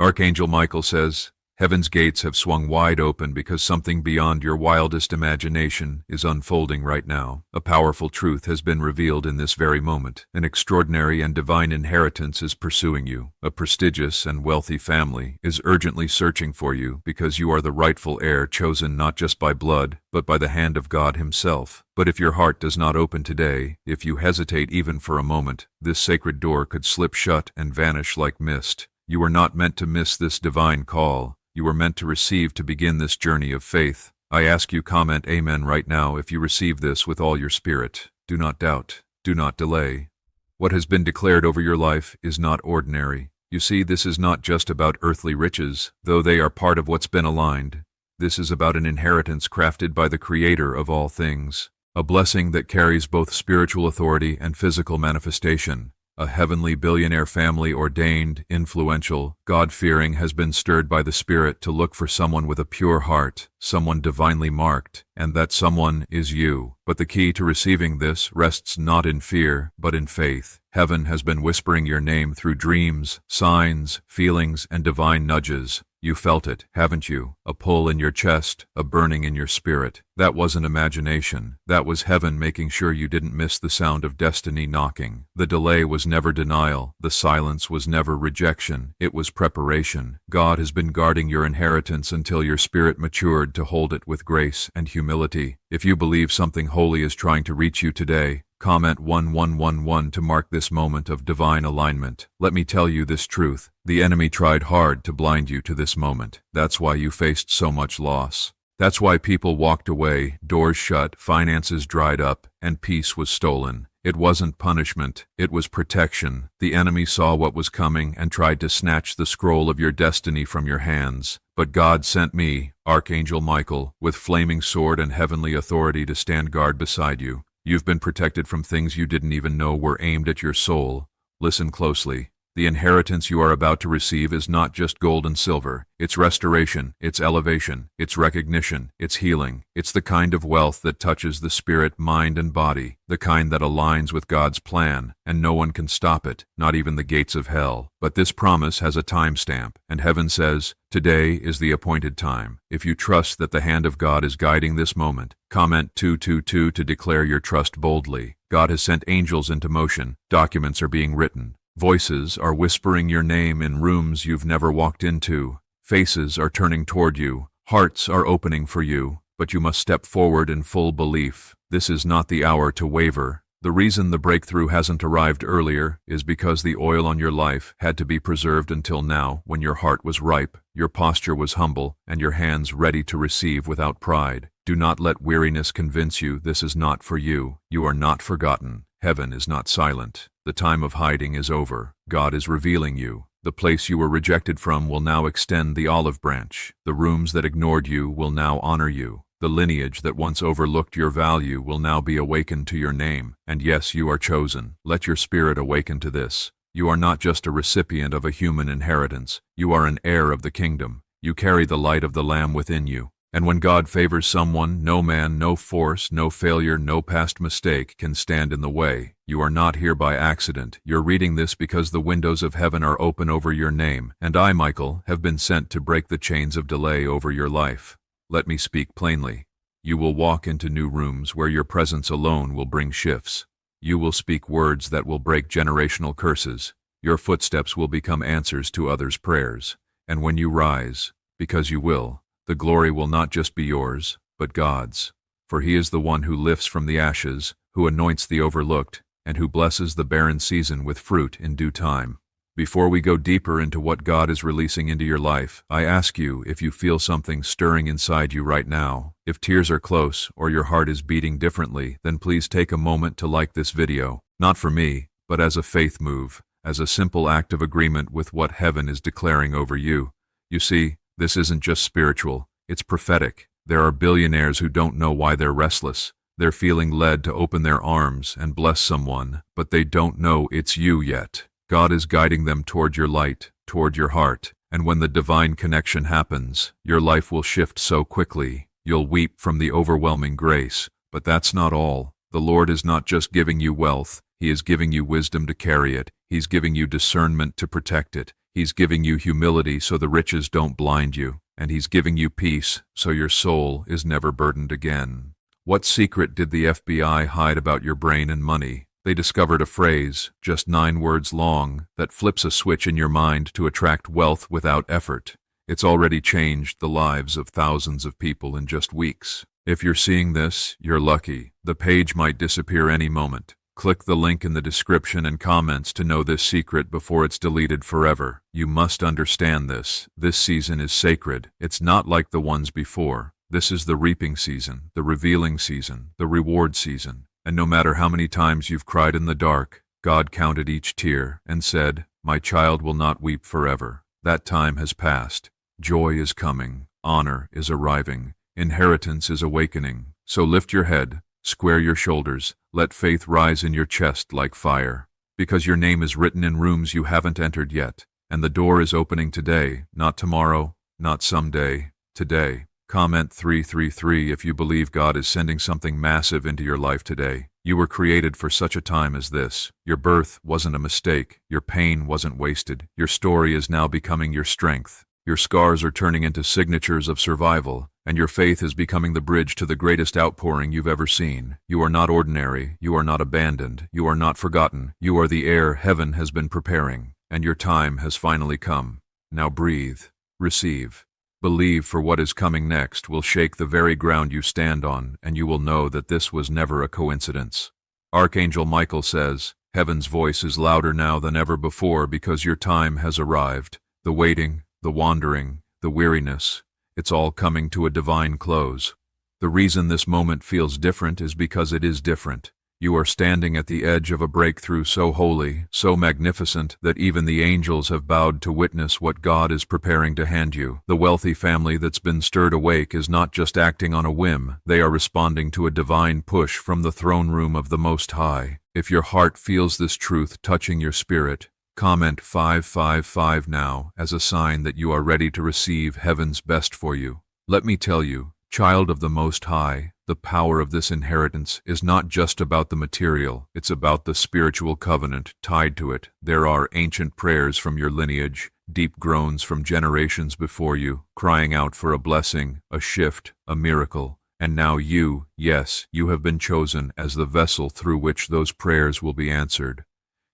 Archangel Michael says, "Heaven's gates have swung wide open because something beyond your wildest imagination is unfolding right now. A powerful truth has been revealed in this very moment. An extraordinary and divine inheritance is pursuing you. A prestigious and wealthy family is urgently searching for you because you are the rightful heir chosen not just by blood, but by the hand of God Himself. But if your heart does not open today, if you hesitate even for a moment, this sacred door could slip shut and vanish like mist. You are not meant to miss this divine call. You are meant to receive to begin this journey of faith. I ask you comment Amen right now if you receive this with all your spirit. Do not doubt. Do not delay. What has been declared over your life is not ordinary. You see, this is not just about earthly riches, though they are part of what's been aligned. This is about an inheritance crafted by the Creator of all things. A blessing that carries both spiritual authority and physical manifestation. A heavenly billionaire family, ordained, influential, God-fearing, has been stirred by the Spirit to look for someone with a pure heart, someone divinely marked, and that someone is you. But the key to receiving this rests not in fear, but in faith. Heaven has been whispering your name through dreams, signs, feelings, and divine nudges. You felt it, haven't you? A pull in your chest, a burning in your spirit. That wasn't imagination. That was heaven making sure you didn't miss the sound of destiny knocking. The delay was never denial. The silence was never rejection. It was preparation. God has been guarding your inheritance until your spirit matured to hold it with grace and humility. If you believe something holy is trying to reach you today, comment 1111 to mark this moment of divine alignment. Let me tell you this truth. The enemy tried hard to blind you to this moment. That's why you faced so much loss. That's why people walked away, doors shut, finances dried up, and peace was stolen. It wasn't punishment, it was protection. The enemy saw what was coming and tried to snatch the scroll of your destiny from your hands. But God sent me, Archangel Michael, with flaming sword and heavenly authority to stand guard beside you. You've been protected from things you didn't even know were aimed at your soul. Listen closely. The inheritance you are about to receive is not just gold and silver. It's restoration, it's elevation, it's recognition, it's healing. It's the kind of wealth that touches the spirit, mind, and body, the kind that aligns with God's plan, and no one can stop it, not even the gates of hell. But this promise has a timestamp, and heaven says, today is the appointed time. If you trust that the hand of God is guiding this moment, comment 222 to declare your trust boldly. God has sent angels into motion. Documents are being written. Voices are whispering your name in rooms you've never walked into. Faces are turning toward you. Hearts are opening for you. But you must step forward in full belief. This is not the hour to waver. The reason the breakthrough hasn't arrived earlier is because the oil on your life had to be preserved until now, when your heart was ripe, your posture was humble, and your hands ready to receive without pride. Do not let weariness convince you this is not for you. You are not forgotten. Heaven is not silent. The time of hiding is over. God is revealing you. The place you were rejected from will now extend the olive branch. The rooms that ignored you will now honor you. The lineage that once overlooked your value will now be awakened to your name. And yes, you are chosen. Let your spirit awaken to this. You are not just a recipient of a human inheritance. You are an heir of the kingdom. You carry the light of the Lamb within you. And when God favors someone, no man, no force, no failure, no past mistake can stand in the way. You are not here by accident. You're reading this because the windows of heaven are open over your name. And I, Michael, have been sent to break the chains of delay over your life. Let me speak plainly. You will walk into new rooms where your presence alone will bring shifts. You will speak words that will break generational curses. Your footsteps will become answers to others' prayers. And when you rise, because you will, the glory will not just be yours, but God's. For He is the one who lifts from the ashes, who anoints the overlooked, and who blesses the barren season with fruit in due time. Before we go deeper into what God is releasing into your life, I ask you if you feel something stirring inside you right now. If tears are close or your heart is beating differently, then please take a moment to like this video. Not for me, but as a faith move, as a simple act of agreement with what heaven is declaring over you. You see, this isn't just spiritual, it's prophetic. There are billionaires who don't know why they're restless. They're feeling led to open their arms and bless someone, but they don't know it's you yet. God is guiding them toward your light, toward your heart, and when the divine connection happens, your life will shift so quickly, you'll weep from the overwhelming grace. But that's not all. The Lord is not just giving you wealth, He is giving you wisdom to carry it. He's giving you discernment to protect it. He's giving you humility so the riches don't blind you, and He's giving you peace so your soul is never burdened again. What secret did the FBI hide about your brain and money? They discovered a phrase, just 9 words long, that flips a switch in your mind to attract wealth without effort. It's already changed the lives of thousands of people in just weeks. If you're seeing this, you're lucky. The page might disappear any moment. Click the link in the description and comments to know this secret before it's deleted forever. You must understand this. This season is sacred. It's not like the ones before. This is the reaping season, the revealing season, the reward season. And no matter how many times you've cried in the dark, God counted each tear and said, "My child will not weep forever." That time has passed. Joy is coming. Honor is arriving. Inheritance is awakening. So lift your head, square your shoulders, let faith rise in your chest like fire. Because your name is written in rooms you haven't entered yet, and the door is opening today, not tomorrow, not someday, today. Comment 333 if you believe God is sending something massive into your life today. You were created for such a time as this. Your birth wasn't a mistake. Your pain wasn't wasted. Your story is now becoming your strength. Your scars are turning into signatures of survival, and your faith is becoming the bridge to the greatest outpouring you've ever seen. You are not ordinary. You are not abandoned. You are not forgotten. You are the heir heaven has been preparing, and your time has finally come. Now breathe. Receive. Believe, for what is coming next will shake the very ground you stand on, and you will know that this was never a coincidence. Archangel Michael says, "Heaven's voice is louder now than ever before because your time has arrived. The waiting, the wandering, the weariness, it's all coming to a divine close. The reason this moment feels different is because it is different. You are standing at the edge of a breakthrough so holy, so magnificent, that even the angels have bowed to witness what God is preparing to hand you. The wealthy family that's been stirred awake is not just acting on a whim. They are responding to a divine push from the throne room of the Most High. If your heart feels this truth touching your spirit, comment 555 now as a sign that you are ready to receive heaven's best for you. Let me tell you, child of the Most High, the power of this inheritance is not just about the material, it's about the spiritual covenant tied to it. There are ancient prayers from your lineage, deep groans from generations before you, crying out for a blessing, a shift, a miracle. And now you, yes, you have been chosen as the vessel through which those prayers will be answered.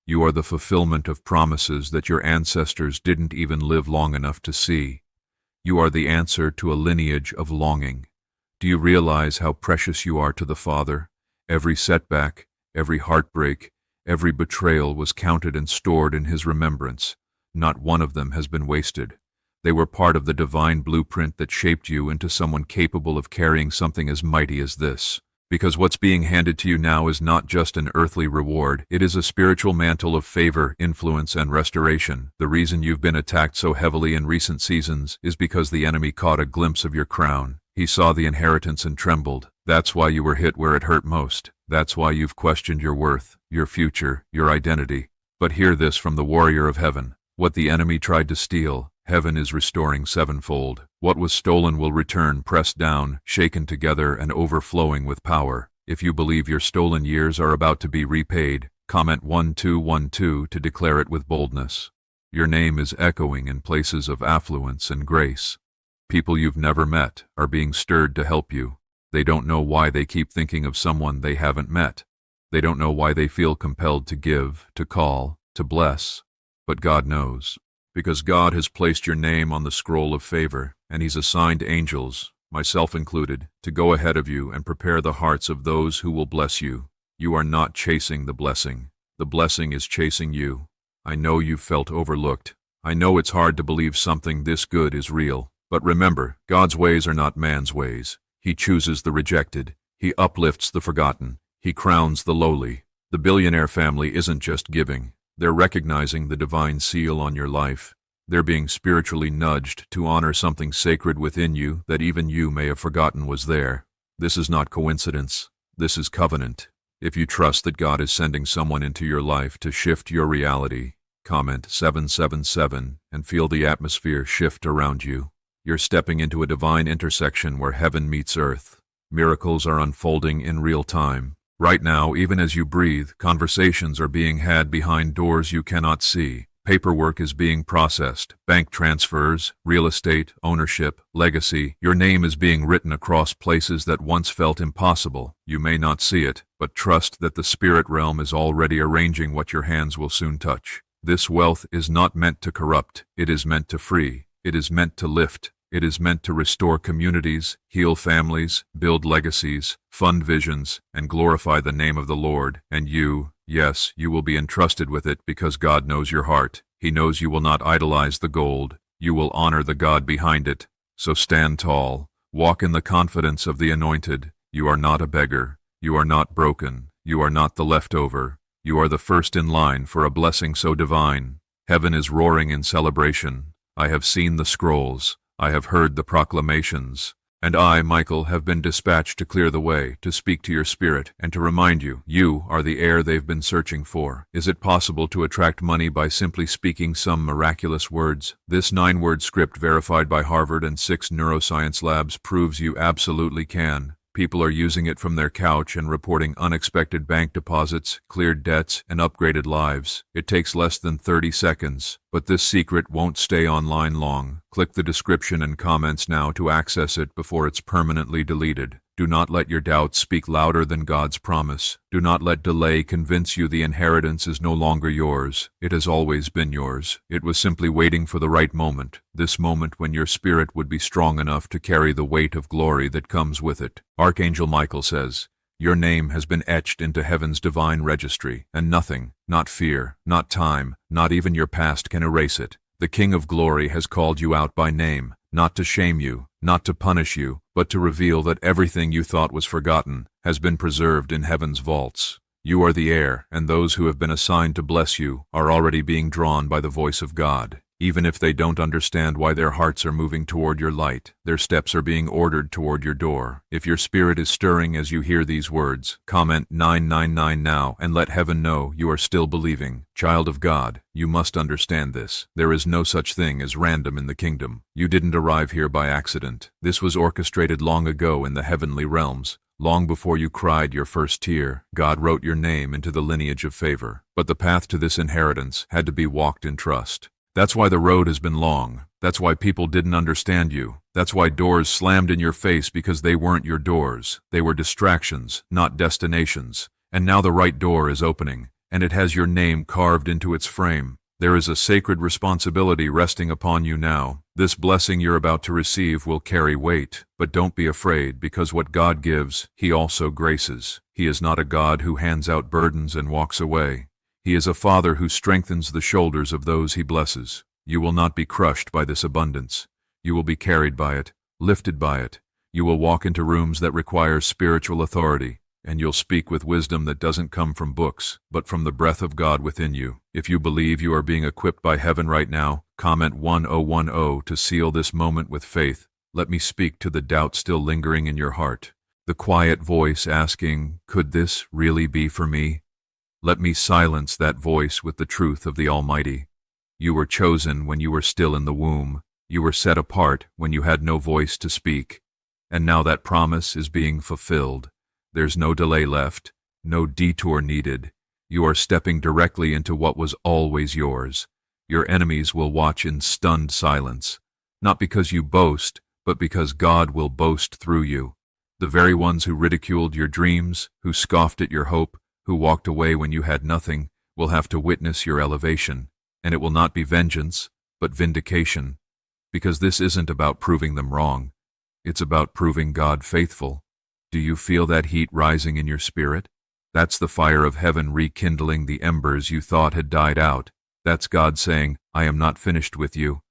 You are the fulfillment of promises that your ancestors didn't even live long enough to see. You are the answer to a lineage of longing. Do you realize how precious you are to the Father? Every setback, every heartbreak, every betrayal was counted and stored in His remembrance. Not one of them has been wasted. They were part of the divine blueprint that shaped you into someone capable of carrying something as mighty as this. Because what's being handed to you now is not just an earthly reward, it is a spiritual mantle of favor, influence, and restoration. The reason you've been attacked so heavily in recent seasons is because the enemy caught a glimpse of your crown. He saw the inheritance and trembled. That's why you were hit where it hurt most. That's why you've questioned your worth, your future, your identity. But hear this from the warrior of heaven. What the enemy tried to steal, heaven is restoring sevenfold. What was stolen will return, pressed down, shaken together, and overflowing with power. If you believe your stolen years are about to be repaid, comment 1212 to declare it with boldness. Your name is echoing in places of affluence and grace. People you've never met are being stirred to help you. They don't know why they keep thinking of someone they haven't met. They don't know why they feel compelled to give, to call, to bless. But God knows. Because God has placed your name on the scroll of favor, and He's assigned angels, myself included, to go ahead of you and prepare the hearts of those who will bless you. You are not chasing the blessing. The blessing is chasing you. I know you've felt overlooked. I know it's hard to believe something this good is real. But remember, God's ways are not man's ways. He chooses the rejected. He uplifts the forgotten. He crowns the lowly. The billionaire family isn't just giving. They're recognizing the divine seal on your life. They're being spiritually nudged to honor something sacred within you that even you may have forgotten was there. This is not coincidence. This is covenant. If you trust that God is sending someone into your life to shift your reality, comment 777 and feel the atmosphere shift around you. You're stepping into a divine intersection where heaven meets earth. Miracles are unfolding in real time. Right now, even as you breathe, conversations are being had behind doors you cannot see. Paperwork is being processed. Bank transfers, real estate, ownership, legacy. Your name is being written across places that once felt impossible. You may not see it, but trust that the spirit realm is already arranging what your hands will soon touch. This wealth is not meant to corrupt. It is meant to free. It is meant to lift. It is meant to restore communities, heal families, build legacies, fund visions, and glorify the name of the Lord. And you, yes, you will be entrusted with it because God knows your heart. He knows you will not idolize the gold. You will honor the God behind it. So stand tall. Walk in the confidence of the anointed. You are not a beggar. You are not broken. You are not the leftover. You are the first in line for a blessing so divine. Heaven is roaring in celebration. I have seen the scrolls. I have heard the proclamations, and I, Michael, have been dispatched to clear the way, to speak to your spirit, and to remind you, you are the heir they've been searching for. Is it possible to attract money by simply speaking some miraculous words? This 9-word script verified by Harvard and 6 neuroscience labs proves you absolutely can. People are using it from their couch and reporting unexpected bank deposits, cleared debts, and upgraded lives. It takes less than 30 seconds, but this secret won't stay online long. Click the description and comments now to access it before it's permanently deleted. Do not let your doubts speak louder than God's promise. Do not let delay convince you the inheritance is no longer yours. It has always been yours. It was simply waiting for the right moment, this moment when your spirit would be strong enough to carry the weight of glory that comes with it. Archangel Michael says, your name has been etched into heaven's divine registry, and nothing, not fear, not time, not even your past can erase it. The King of Glory has called you out by name, not to shame you, not to punish you, but to reveal that everything you thought was forgotten has been preserved in heaven's vaults. You are the heir, and those who have been assigned to bless you are already being drawn by the voice of God. Even if they don't understand why their hearts are moving toward your light, their steps are being ordered toward your door. If your spirit is stirring as you hear these words, comment 999 now and let heaven know you are still believing. Child of God, you must understand this. There is no such thing as random in the kingdom. You didn't arrive here by accident. This was orchestrated long ago in the heavenly realms. Long before you cried your first tear, God wrote your name into the lineage of favor. But the path to this inheritance had to be walked in trust. That's why the road has been long. That's why people didn't understand you. That's why doors slammed in your face because they weren't your doors. They were distractions, not destinations. And now the right door is opening, and it has your name carved into its frame. There is a sacred responsibility resting upon you now. This blessing you're about to receive will carry weight, but don't be afraid, because what God gives, He also graces. He is not a God who hands out burdens and walks away. He is a Father who strengthens the shoulders of those He blesses. You will not be crushed by this abundance. You will be carried by it, lifted by it. You will walk into rooms that require spiritual authority, and you'll speak with wisdom that doesn't come from books, but from the breath of God within you. If you believe you are being equipped by heaven right now, comment 1010 to seal this moment with faith. Let me speak to the doubt still lingering in your heart. The quiet voice asking, could this really be for me? Let me silence that voice with the truth of the Almighty. You were chosen when you were still in the womb. You were set apart when you had no voice to speak. And now that promise is being fulfilled. There's no delay left, no detour needed. You are stepping directly into what was always yours. Your enemies will watch in stunned silence, not because you boast, but because God will boast through you. The very ones who ridiculed your dreams, who scoffed at your hope, who walked away when you had nothing, will have to witness your elevation. And it will not be vengeance, but vindication. Because this isn't about proving them wrong. It's about proving God faithful. Do you feel that heat rising in your spirit? That's the fire of heaven rekindling the embers you thought had died out. That's God saying, I am not finished with you.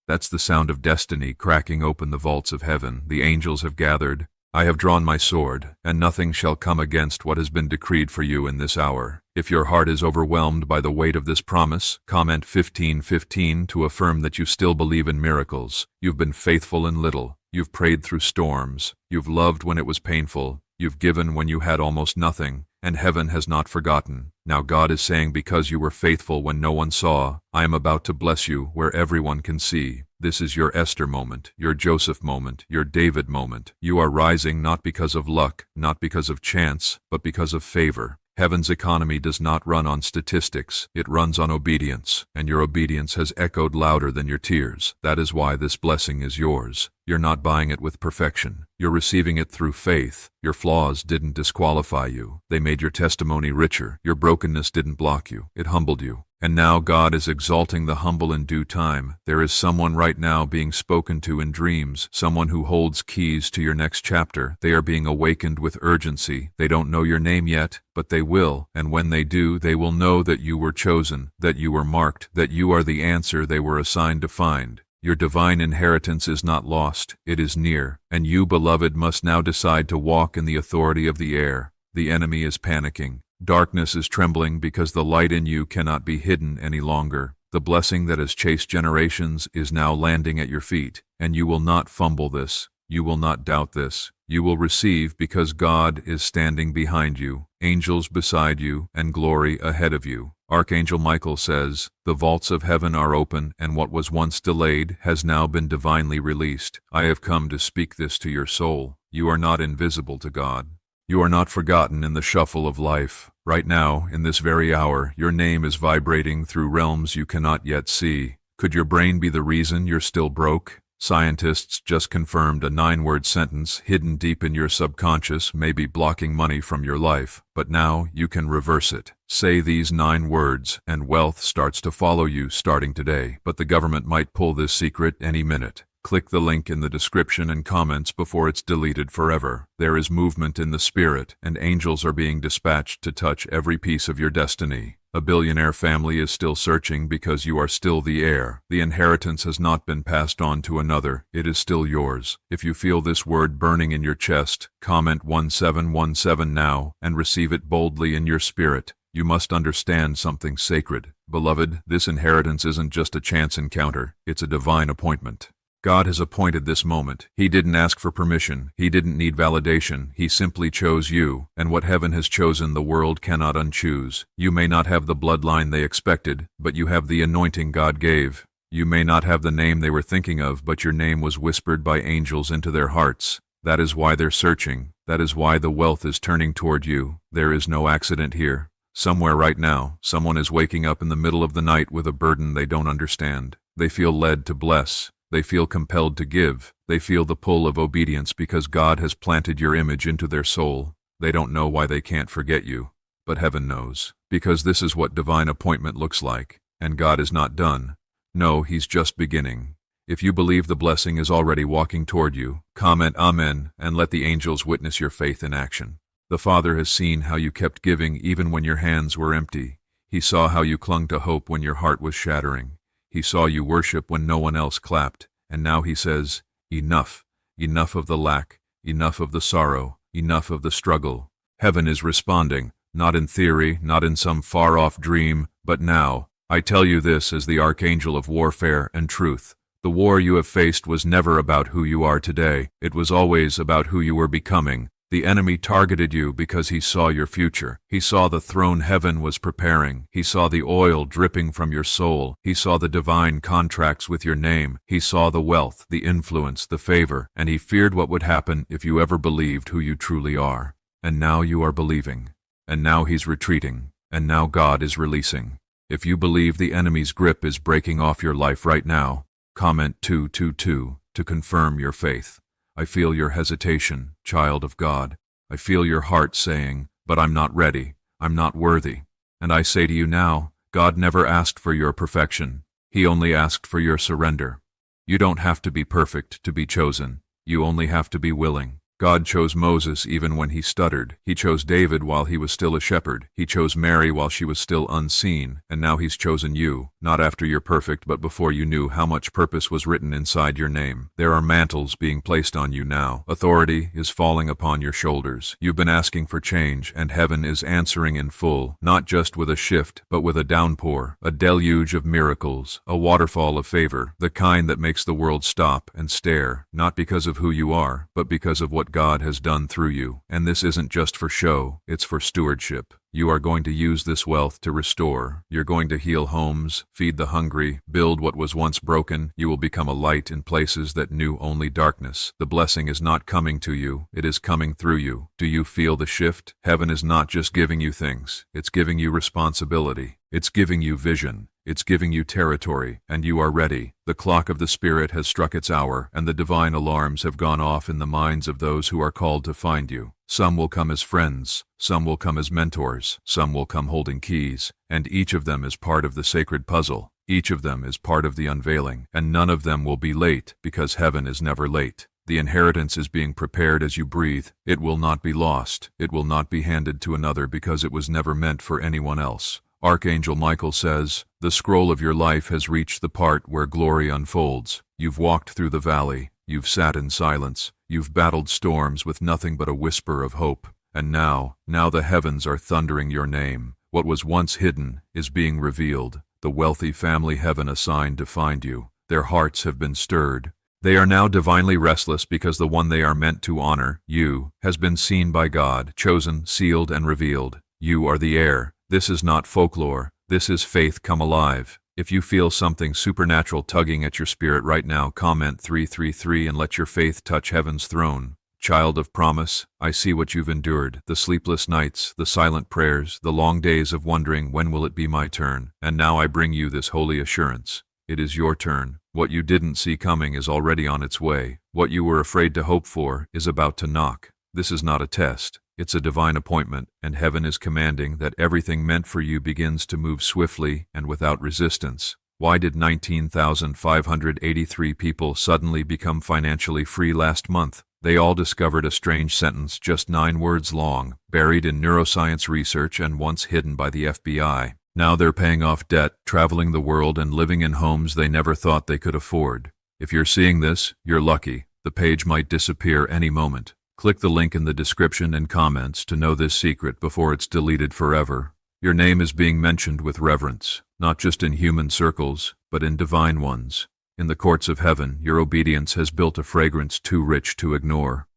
That's the sound of destiny cracking open the vaults of heaven. The angels have gathered. I have drawn my sword, and nothing shall come against what has been decreed for you in this hour. If your heart is overwhelmed by the weight of this promise, comment 1515 to affirm that you still believe in miracles. You've been faithful in little. You've prayed through storms. You've loved when it was painful. You've given when you had almost nothing, and heaven has not forgotten. Now God is saying, because you were faithful when no one saw, I am about to bless you where everyone can see. This is your Esther moment, your Joseph moment, your David moment. You are rising not because of luck, not because of chance, but because of favor. Heaven's economy does not run on statistics, it runs on obedience, and your obedience has echoed louder than your tears. That is why this blessing is yours. You're not buying it with perfection. You're receiving it through faith. Your flaws didn't disqualify you. They made your testimony richer. Your brokenness didn't block you. It humbled you. And now God is exalting the humble in due time. There is someone right now being spoken to in dreams, someone who holds keys to your next chapter. They are being awakened with urgency. They don't know your name yet, but they will, and when they do, they will know that you were chosen, that you were marked, that you are the answer they were assigned to find. Your divine inheritance is not lost, it is near, and you, beloved, must now decide to walk in the authority of the heir. The enemy is panicking. Darkness is trembling because the light in you cannot be hidden any longer. The blessing that has chased generations is now landing at your feet, and you will not fumble this. You will not doubt this. You will receive because God is standing behind you, angels beside you, and glory ahead of you. Archangel Michael says, "The vaults of heaven are open, and what was once delayed has now been divinely released. I have come to speak this to your soul. You are not invisible to God. You are not forgotten in the shuffle of life. Right now, in this very hour, your name is vibrating through realms you cannot yet see. Could your brain be the reason you're still broke? Scientists just confirmed a 9-word sentence hidden deep in your subconscious may be blocking money from your life, but now you can reverse it. Say these 9 words, and wealth starts to follow you starting today, but the government might pull this secret any minute. Click the link in the description and comments before it's deleted forever. There is movement in the spirit, and angels are being dispatched to touch every piece of your destiny. A billionaire family is still searching because you are still the heir. The inheritance has not been passed on to another. It is still yours. If you feel this word burning in your chest, comment 1717 now and receive it boldly in your spirit. You must understand something sacred. Beloved, this inheritance isn't just a chance encounter. It's a divine appointment. God has appointed this moment. He didn't ask for permission. He didn't need validation. He simply chose you, and what heaven has chosen the world cannot unchoose. You may not have the bloodline they expected, but you have the anointing God gave. You may not have the name they were thinking of, but your name was whispered by angels into their hearts. That is why they're searching. That is why the wealth is turning toward you. There is no accident here. Somewhere right now, someone is waking up in the middle of the night with a burden they don't understand. They feel led to bless. They feel compelled to give. They feel the pull of obedience because God has planted your image into their soul. They don't know why they can't forget you, but heaven knows, because this is what divine appointment looks like, and God is not done. No, He's just beginning. If you believe the blessing is already walking toward you, comment Amen and let the angels witness your faith in action. The Father has seen how you kept giving even when your hands were empty. He saw how you clung to hope when your heart was shattering. He saw you worship when no one else clapped, and now He says, enough, enough of the lack, enough of the sorrow, enough of the struggle. Heaven is responding, not in theory, not in some far-off dream, but now. I tell you this as the archangel of warfare and truth. The war you have faced was never about who you are today. It was always about who you were becoming. The enemy targeted you because he saw your future. He saw the throne heaven was preparing. He saw the oil dripping from your soul. He saw the divine contracts with your name. He saw the wealth, the influence, the favor, and he feared what would happen if you ever believed who you truly are. And now you are believing. And now he's retreating. And now God is releasing. If you believe the enemy's grip is breaking off your life right now, comment 222 to confirm your faith. I feel your hesitation, child of God. I feel your heart saying, but I'm not ready. I'm not worthy. And I say to you now, God never asked for your perfection. He only asked for your surrender. You don't have to be perfect to be chosen. You only have to be willing. God chose Moses even when he stuttered. He chose David while he was still a shepherd. He chose Mary while she was still unseen. And now he's chosen you, not after you're perfect, but before you knew how much purpose was written inside your name. There are mantles being placed on you now. Authority is falling upon your shoulders. You've been asking for change, and heaven is answering in full, not just with a shift, but with a downpour, a deluge of miracles, a waterfall of favor, the kind that makes the world stop and stare, not because of who you are, but because of what what God has done through you, and this isn't just for show, it's for stewardship. You are going to use this wealth to restore. You're going to heal homes, feed the hungry, build what was once broken. You will become a light in places that knew only darkness. The blessing is not coming to you, it is coming through you. Do you feel the shift? Heaven is not just giving you things, it's giving you responsibility. It's giving you vision. It's giving you territory, and you are ready. The clock of the Spirit has struck its hour, and the divine alarms have gone off in the minds of those who are called to find you. Some will come as friends, some will come as mentors, some will come holding keys, and each of them is part of the sacred puzzle. Each of them is part of the unveiling, and none of them will be late, because heaven is never late. The inheritance is being prepared as you breathe. It will not be lost. It will not be handed to another because it was never meant for anyone else. Archangel Michael says, "The scroll of your life has reached the part where glory unfolds. You've walked through the valley. You've sat in silence. You've battled storms with nothing but a whisper of hope. And now the heavens are thundering your name. What was once hidden is being revealed. The wealthy family heaven assigned to find you. Their hearts have been stirred. They are now divinely restless because the one they are meant to honor, you, has been seen by God, chosen, sealed, and revealed. You are the heir. This is not folklore. This is faith come alive. If you feel something supernatural tugging at your spirit right now, comment 333 and let your faith touch heaven's throne. Child of promise, I see what you've endured, the sleepless nights, the silent prayers, the long days of wondering when will it be my turn, and now I bring you this holy assurance. It is your turn. What you didn't see coming is already on its way. What you were afraid to hope for is about to knock. This is not a test. It's a divine appointment, and heaven is commanding that everything meant for you begins to move swiftly and without resistance. Why did 19,583 people suddenly become financially free last month? They all discovered a strange sentence just 9 words long, buried in neuroscience research and once hidden by the FBI. Now they're paying off debt, traveling the world, and living in homes they never thought they could afford. If you're seeing this, you're lucky. The page might disappear any moment. Click the link in the description and comments to know this secret before it's deleted forever. Your name is being mentioned with reverence, not just in human circles, but in divine ones. In the courts of heaven, your obedience has built a fragrance too rich to ignore.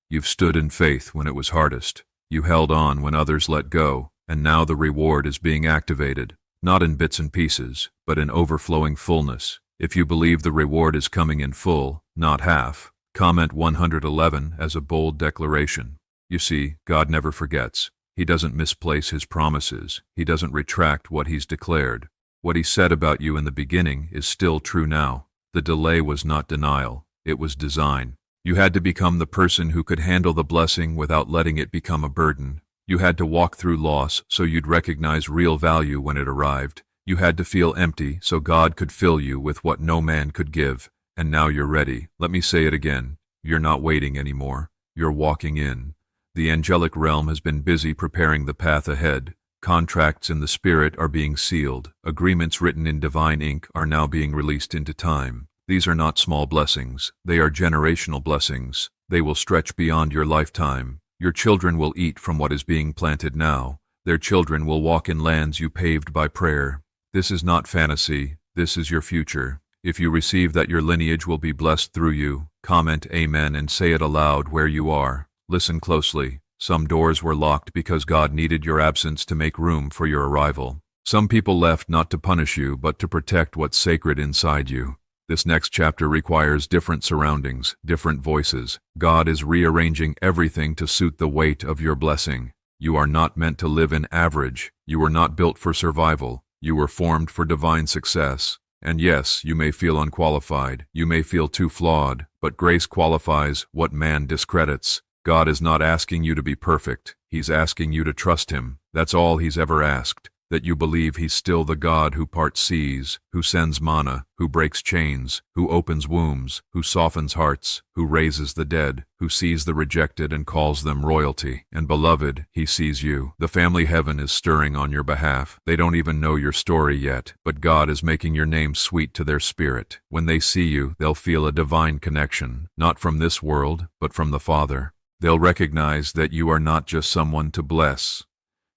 You've stood in faith when it was hardest. You held on when others let go, and now the reward is being activated, not in bits and pieces, but in overflowing fullness. If you believe the reward is coming in full, not half, comment 111 as a bold declaration. You see, God never forgets. He doesn't misplace his promises. He doesn't retract what he's declared. What he said about you in the beginning is still true now. The delay was not denial. It was design. You had to become the person who could handle the blessing without letting it become a burden. You had to walk through loss so you'd recognize real value when it arrived. You had to feel empty so God could fill you with what no man could give. And now you're ready. Let me say it again. You're not waiting anymore. You're walking in. The angelic realm has been busy preparing the path ahead. Contracts in the spirit are being sealed. Agreements written in divine ink are now being released into time. These are not small blessings. They are generational blessings. They will stretch beyond your lifetime. Your children will eat from what is being planted now. Their children will walk in lands you paved by prayer. This is not fantasy. This is your future. If you receive that your lineage will be blessed through you, comment Amen and say it aloud where you are. Listen closely. Some doors were locked because God needed your absence to make room for your arrival. Some people left not to punish you, but to protect what's sacred inside you. This next chapter requires different surroundings, different voices. God is rearranging everything to suit the weight of your blessing. You are not meant to live in average. You were not built for survival. You were formed for divine success. And yes, you may feel unqualified. You may feel too flawed, but grace qualifies what man discredits. God is not asking you to be perfect. He's asking you to trust him. That's all he's ever asked. That you believe he's still the God who parts seas, who sends manna, who breaks chains, who opens wombs, who softens hearts, who raises the dead, who sees the rejected and calls them royalty. And beloved, he sees you. The family heaven is stirring on your behalf. They don't even know your story yet, but God is making your name sweet to their spirit. When they see you, they'll feel a divine connection, not from this world, but from the Father. They'll recognize that you are not just someone to bless.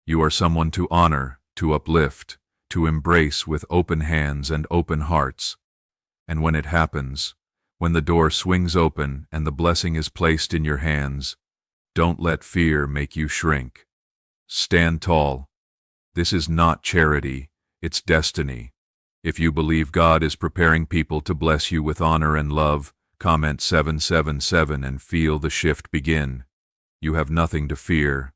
You are someone to honor, to uplift, to embrace with open hands and open hearts. And when it happens, When the door swings open and the blessing is placed in your hands, don't let fear make you shrink. Stand tall. This is not charity, it's destiny. If you believe God is preparing people to bless you with honor and love, comment 777 and feel the shift begin. You have nothing to fear.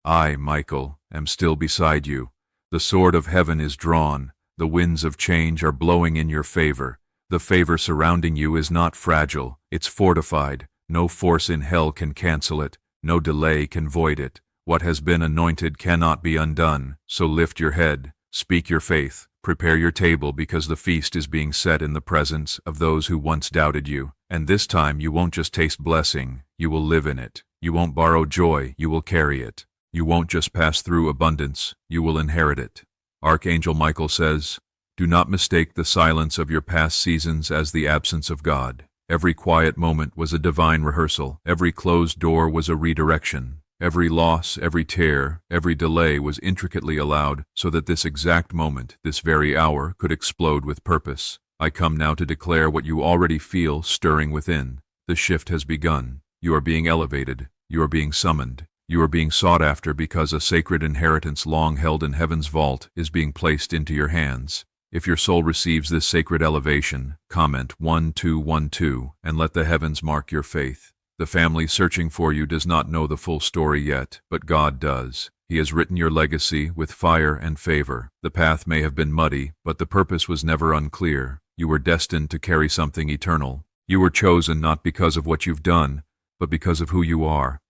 I, Michael, am still beside you. The sword of heaven is drawn. The winds of change are blowing in your favor. The favor surrounding you is not fragile, it's fortified. No force in hell can cancel it. No delay can void it. What has been anointed cannot be undone. So lift your head, speak your faith, prepare your table, because the feast is being set in the presence of those who once doubted you. And this time you won't just taste blessing, you will live in it. You won't borrow joy, you will carry it. You won't just pass through abundance, you will inherit it. Archangel Michael says, do not mistake the silence of your past seasons as the absence of God. Every quiet moment was a divine rehearsal. Every closed door was a redirection. Every loss, every tear, every delay was intricately allowed so that this exact moment, this very hour, could explode with purpose. I come now to declare what you already feel stirring within. The shift has begun. You are being elevated. You are being summoned. You are being sought after because a sacred inheritance long held in heaven's vault is being placed into your hands. If your soul receives this sacred elevation, comment 1212 and let the heavens mark your faith. The family searching for you does not know the full story yet, but God does. He has written your legacy with fire and favor. The path may have been muddy, but the purpose was never unclear. You were destined to carry something eternal. You were chosen not because of what you've done, but because of who you are.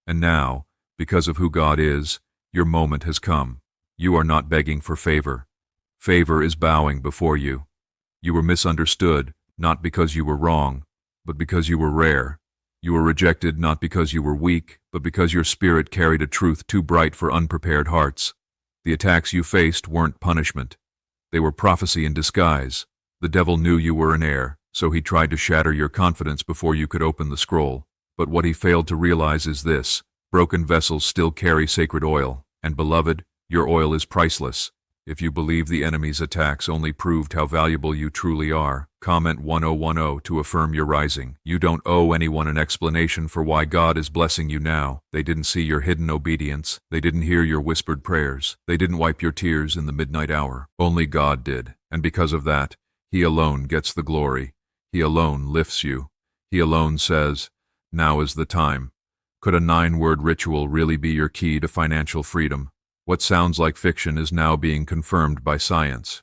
And now, because of who God is, your moment has come. You are not begging for favor. Favor is bowing before you. You were misunderstood, not because you were wrong, but because you were rare. You were rejected not because you were weak, but because your spirit carried a truth too bright for unprepared hearts. The attacks you faced weren't punishment. They were prophecy in disguise. The devil knew you were an heir, so he tried to shatter your confidence before you could open the scroll. But what he failed to realize is this: broken vessels still carry sacred oil, and beloved, your oil is priceless. If you believe the enemy's attacks only proved how valuable you truly are, comment 1010 to affirm your rising. You don't owe anyone an explanation for why God is blessing you now. They didn't see your hidden obedience. They didn't hear your whispered prayers. They didn't wipe your tears in the midnight hour. Only God did. And because of that, He alone gets the glory. He alone lifts you. He alone says, now is the time. Could a 9-word ritual really be your key to financial freedom? What sounds like fiction is now being confirmed by science.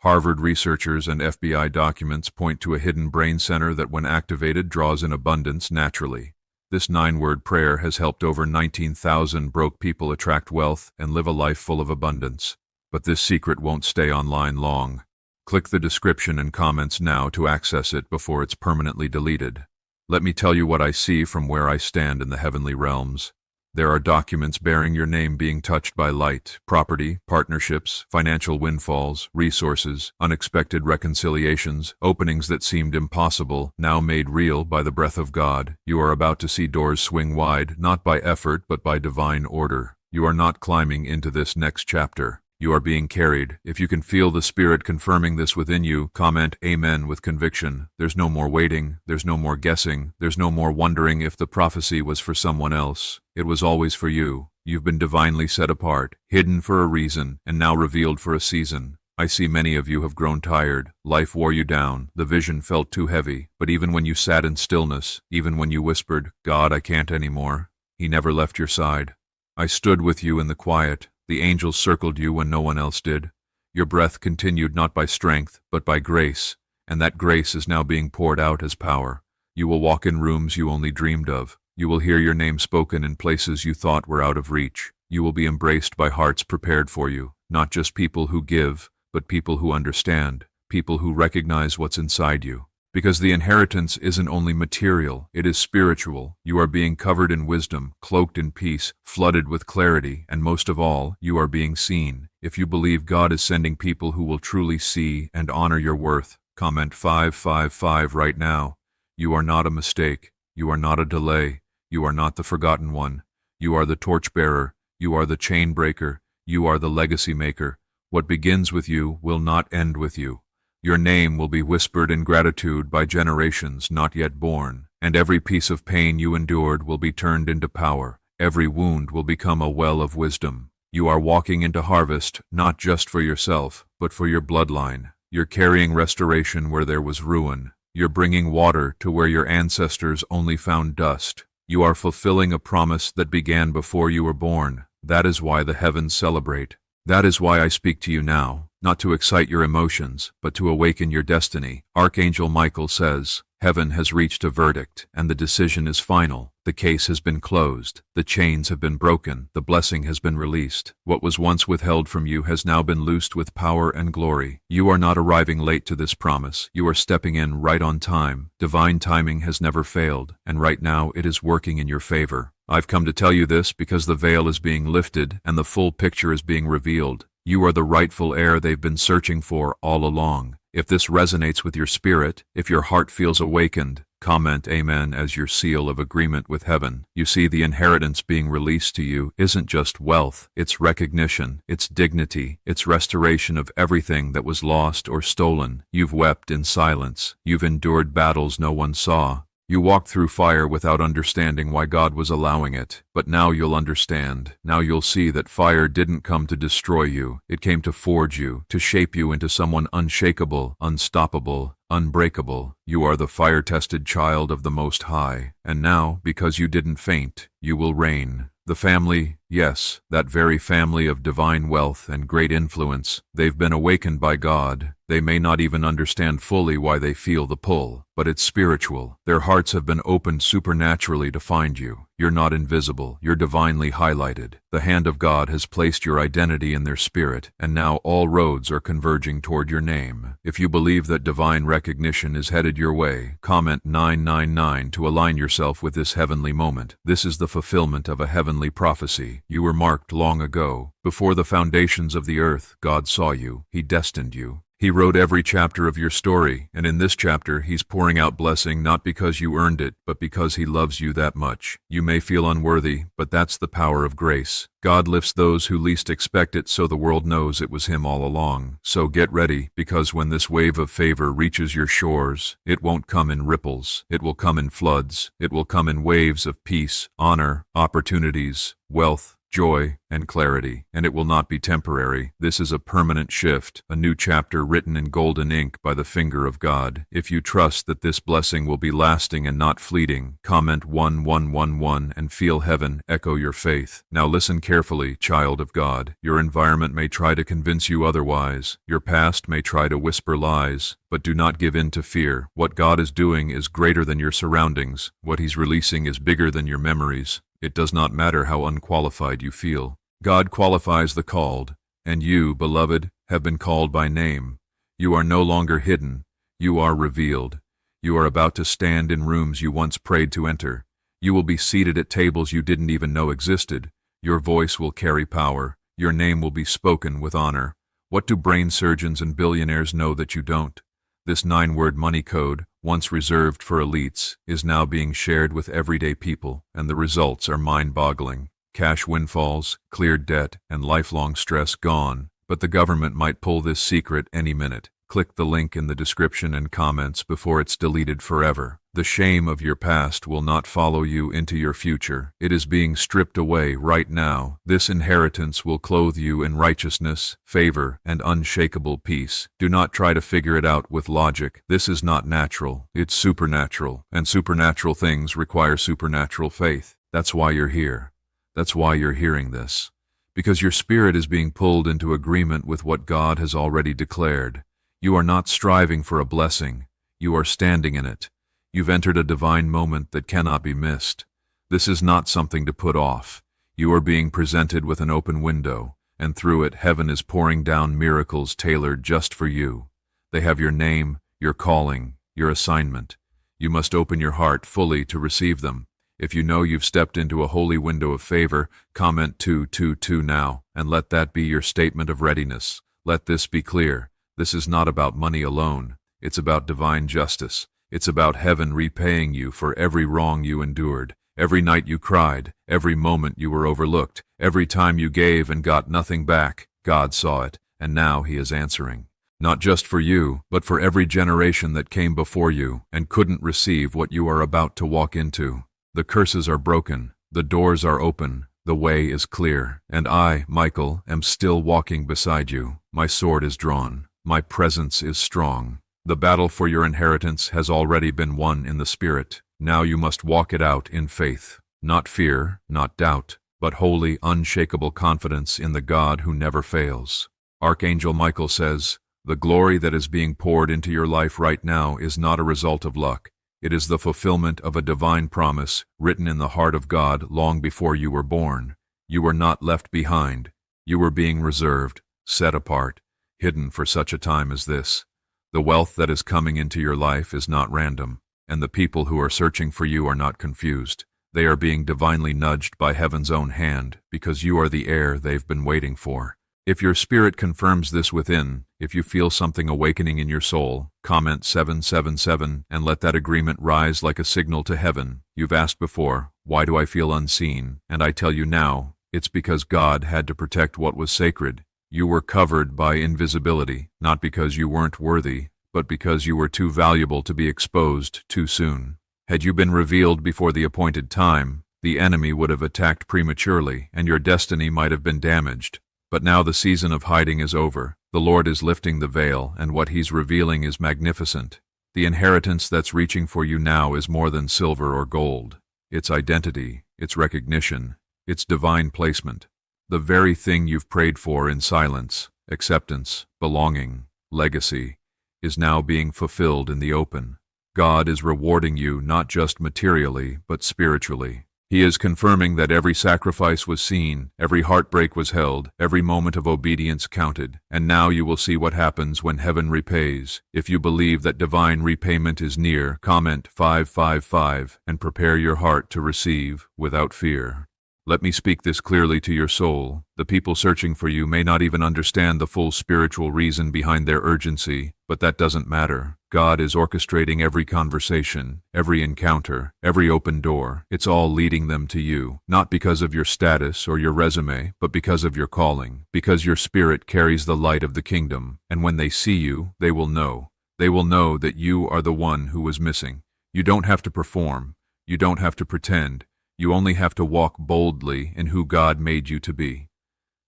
Harvard researchers and FBI documents point to a hidden brain center that, when activated, draws in abundance naturally. This 9-word prayer has helped over 19,000 broke people attract wealth and live a life full of abundance. But this secret won't stay online long. Click the description and comments now to access it before it's permanently deleted. Let me tell you what I see from where I stand in the heavenly realms. There are documents bearing your name being touched by light, property, partnerships, financial windfalls, resources, unexpected reconciliations, openings that seemed impossible, now made real by the breath of God. You are about to see doors swing wide, not by effort, but by divine order. You are not climbing into this next chapter. You are being carried. If you can feel the Spirit confirming this within you, comment Amen with conviction. There's no more waiting. There's no more guessing. There's no more wondering if the prophecy was for someone else. It was always for you. You've been divinely set apart, hidden for a reason, and now revealed for a season. I see many of you have grown tired. Life wore you down. The vision felt too heavy. But even when you sat in stillness, even when you whispered, God, I can't anymore, He never left your side. I stood with you in the quiet. The angels circled you when no one else did. Your breath continued not by strength, but by grace, and that grace is now being poured out as power. You will walk in rooms you only dreamed of. You will hear your name spoken in places you thought were out of reach. You will be embraced by hearts prepared for you, not just people who give, but people who understand, people who recognize what's inside you. Because the inheritance isn't only material, it is spiritual. You are being covered in wisdom, cloaked in peace, flooded with clarity, and most of all, you are being seen. If you believe God is sending people who will truly see and honor your worth, comment 555 right now. You are not a mistake. You are not a delay. You are not the forgotten one. You are the torchbearer. You are the chain breaker. You are the legacy maker. What begins with you will not end with you. Your name will be whispered in gratitude by generations not yet born, and every piece of pain you endured will be turned into power. Every wound will become a well of wisdom. You are walking into harvest, not just for yourself, but for your bloodline. You're carrying restoration where there was ruin. You're bringing water to where your ancestors only found dust. You are fulfilling a promise that began before you were born. That is why the heavens celebrate. That is why I speak to you now, not to excite your emotions, but to awaken your destiny. Archangel Michael says, heaven has reached a verdict, and the decision is final. The case has been closed. The chains have been broken. The blessing has been released. What was once withheld from you has now been loosed with power and glory. You are not arriving late to this promise. You are stepping in right on time. Divine timing has never failed, and right now it is working in your favor. I've come to tell you this because the veil is being lifted and the full picture is being revealed. You are the rightful heir they've been searching for all along. If this resonates with your spirit, if your heart feels awakened, comment Amen as your seal of agreement with heaven. You see, the inheritance being released to you isn't just wealth, it's recognition, it's dignity, it's restoration of everything that was lost or stolen. You've wept in silence. You've endured battles no one saw. You walked through fire without understanding why God was allowing it, but now you'll understand. Now you'll see that fire didn't come to destroy you. It came to forge you, to shape you into someone unshakable, unstoppable, unbreakable. You are the fire-tested child of the Most High, and now, because you didn't faint, you will reign. The family, yes, that very family of divine wealth and great influence, they've been awakened by God. They may not even understand fully why they feel the pull, but it's spiritual. Their hearts have been opened supernaturally to find you. You're not invisible, you're divinely highlighted. The hand of God has placed your identity in their spirit, and now all roads are converging toward your name. If you believe that divine recognition is headed your way, comment 999 to align yourself with this heavenly moment. This is the fulfillment of a heavenly prophecy. You were marked long ago. Before the foundations of the earth, God saw you. He destined you. He wrote every chapter of your story, and in this chapter, He's pouring out blessing not because you earned it, but because He loves you that much. You may feel unworthy, but that's the power of grace. God lifts those who least expect it so the world knows it was Him all along. So get ready, because when this wave of favor reaches your shores, it won't come in ripples. It will come in floods. It will come in waves of peace, honor, opportunities, wealth, joy, and clarity, and it will not be temporary. This is a permanent shift, a new chapter written in golden ink by the finger of God. If you trust that this blessing will be lasting and not fleeting, comment 1111 and feel heaven echo your faith. Now listen carefully, child of God. Your environment may try to convince you otherwise. Your past may try to whisper lies, but do not give in to fear. What God is doing is greater than your surroundings. What He's releasing is bigger than your memories. It does not matter how unqualified you feel. God qualifies the called, and you, beloved, have been called by name. You are no longer hidden. You are revealed. You are about to stand in rooms you once prayed to enter. You will be seated at tables you didn't even know existed. Your voice will carry power. Your name will be spoken with honor. What do brain surgeons and billionaires know that you don't? This 9-word money code, once reserved for elites, is now being shared with everyday people, and the results are mind-boggling. Cash windfalls, cleared debt, and lifelong stress gone. But the government might pull this secret any minute. Click the link in the description and comments before it's deleted forever. The shame of your past will not follow you into your future. It is being stripped away right now. This inheritance will clothe you in righteousness, favor, and unshakable peace. Do not try to figure it out with logic. This is not natural. It's supernatural, and supernatural things require supernatural faith. That's why you're here. That's why you're hearing this. Because your spirit is being pulled into agreement with what God has already declared. You are not striving for a blessing. You are standing in it. You've entered a divine moment that cannot be missed. This is not something to put off. You are being presented with an open window, and through it heaven is pouring down miracles tailored just for you. They have your name, your calling, your assignment. You must open your heart fully to receive them. If you know you've stepped into a holy window of favor, comment 222 now, and let that be your statement of readiness. Let this be clear. This is not about money alone. It's about divine justice. It's about heaven repaying you for every wrong you endured, every night you cried, every moment you were overlooked, every time you gave and got nothing back. God saw it, and now He is answering. Not just for you, but for every generation that came before you and couldn't receive what you are about to walk into. The curses are broken, the doors are open, the way is clear, and I, Michael, am still walking beside you. My sword is drawn, my presence is strong. The battle for your inheritance has already been won in the Spirit. Now you must walk it out in faith. Not fear, not doubt, but holy, unshakable confidence in the God who never fails. Archangel Michael says, "The glory that is being poured into your life right now is not a result of luck. It is the fulfillment of a divine promise written in the heart of God long before you were born. You were not left behind. You were being reserved, set apart, hidden for such a time as this. The wealth that is coming into your life is not random, and the people who are searching for you are not confused. They are being divinely nudged by heaven's own hand because you are the heir they've been waiting for." If your spirit confirms this within, if you feel something awakening in your soul, comment 777 and let that agreement rise like a signal to heaven. You've asked before, "Why do I feel unseen?" And I tell you now, it's because God had to protect what was sacred. You were covered by invisibility, not because you weren't worthy, but because you were too valuable to be exposed too soon. Had you been revealed before the appointed time, the enemy would have attacked prematurely, and your destiny might have been damaged. But now the season of hiding is over. The Lord is lifting the veil, and what He's revealing is magnificent. The inheritance that's reaching for you now is more than silver or gold. It's identity, it's recognition, it's divine placement. The very thing you've prayed for in silence, acceptance, belonging, legacy, is now being fulfilled in the open. God is rewarding you not just materially, but spiritually. He is confirming that every sacrifice was seen, every heartbreak was held, every moment of obedience counted, and now you will see what happens when heaven repays. If you believe that divine repayment is near, comment 555 and prepare your heart to receive without fear. Let me speak this clearly to your soul. The people searching for you may not even understand the full spiritual reason behind their urgency, but that doesn't matter. God is orchestrating every conversation, every encounter, every open door. It's all leading them to you, not because of your status or your resume, but because of your calling, because your spirit carries the light of the kingdom, and when they see you, they will know. They will know that you are the one who was missing. You don't have to perform. You don't have to pretend. You only have to walk boldly in who God made you to be.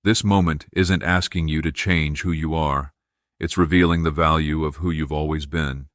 This moment isn't asking you to change who you are. It's revealing the value of who you've always been.